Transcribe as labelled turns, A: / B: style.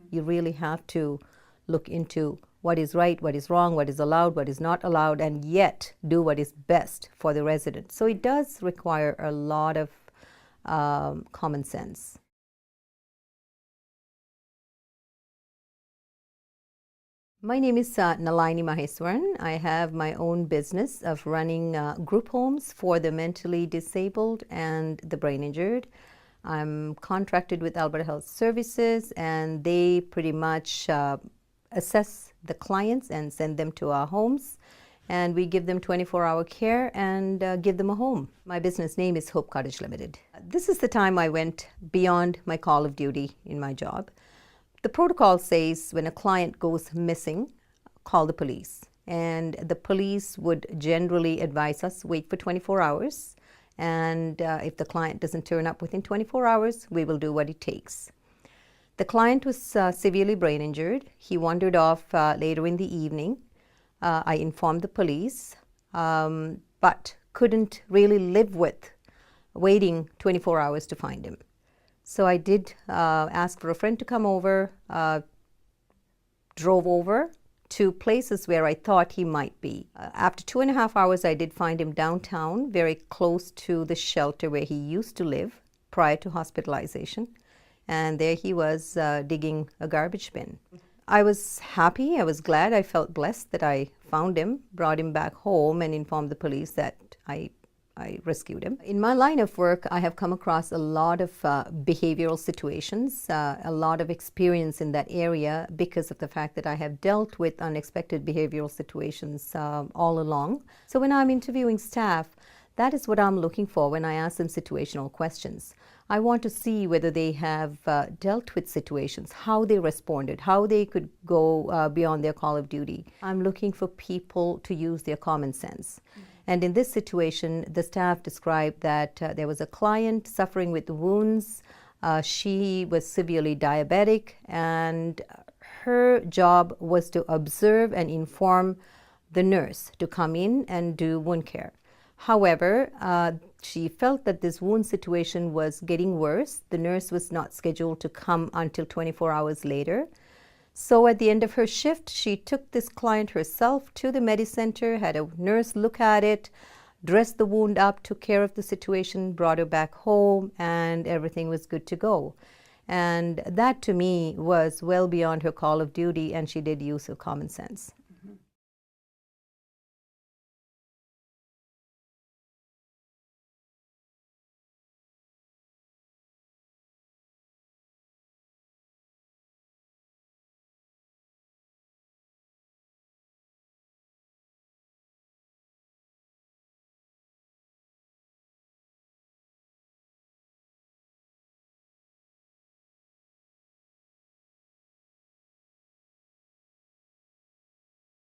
A: You really have to look into what is right, what is wrong, what is allowed, what is not allowed, and yet do what is best for the resident. So it does require a lot of common sense. My name is Nalayni. I have my own business of running group homes for the mentally disabled and the brain injured. I'm contracted with Alberta Health Services, and they pretty much assess the clients and send them to our homes, and we give them 24-hour care and give them a home. My business name is Hope Cottage Limited. This is the time I went beyond my call of duty in my job. The protocol says when a client goes missing, call the police. And the police would generally advise us, wait for 24 hours. And if the client doesn't turn up within 24 hours, we will do what it takes. The client was severely brain injured. He wandered off later in the evening. I informed the police, but couldn't really live with waiting 24 hours to find him. So I did ask for a friend to come over, drove over to places where I thought he might be. After 2.5 hours, I did find him downtown, very close to the shelter where he used to live prior to hospitalization. And there he was digging a garbage bin. I was happy, I was glad, I felt blessed that I found him, brought him back home, and informed the police that I rescued him. In my line of work, I have come across a lot of behavioral situations, a lot of experience in that area because of the fact that I have dealt with unexpected behavioral situations all along. So when I'm interviewing staff, that is what I'm looking for when I ask them situational questions. I want to see whether they have dealt with situations, how they responded, how they could go beyond their call of duty. I'm looking for people to use their common sense. And in this situation, the staff described that there was a client suffering with wounds. She was severely diabetic, and her job was to observe and inform the nurse to come in and do wound care. However, she felt that this wound situation was getting worse. The nurse was not scheduled to come until 24 hours later. So at the end of her shift, she took this client herself to the Medi-Center, had a nurse look at it, dressed the wound up, took care of the situation, brought her back home, and everything was good to go. And that to me was well beyond her call of duty, and she did use of common sense.